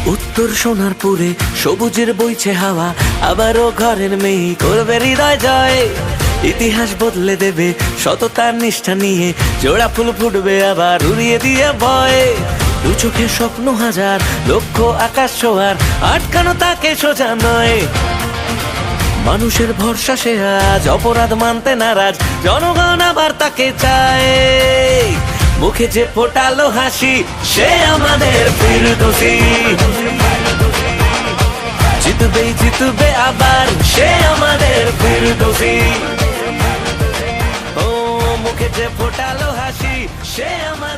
উত্তর সোনারপুরে সবুজের বইছে হাওয়া, আবারও ঘরের মেয়ে করবে হৃদয় জয়। ইতিহাস বদলে দেবে সততার নিষ্ঠা নিয়ে, জোড়া ফুল ফুটবে আবার উড়িয়ে দিয়ে ভয়। দু চোখে স্বপ্ন হাজার, লক্ষ্য আকাশ ছোঁয়ার, আটকানো তাকে সোজা নয়। মানুষের ভরসা সে আজ, অপরাধ মানতে নারাজ, জনগণ আবার তাকে চায়। মুখে যে ফোটালো হাসি, সে আমাদের ফিরদৌসী। জিতবেই জিতবে আবার, সে আমাদের ফিরদৌসী। ও মুখে যে ফোটালো হাসি, সে আমাদের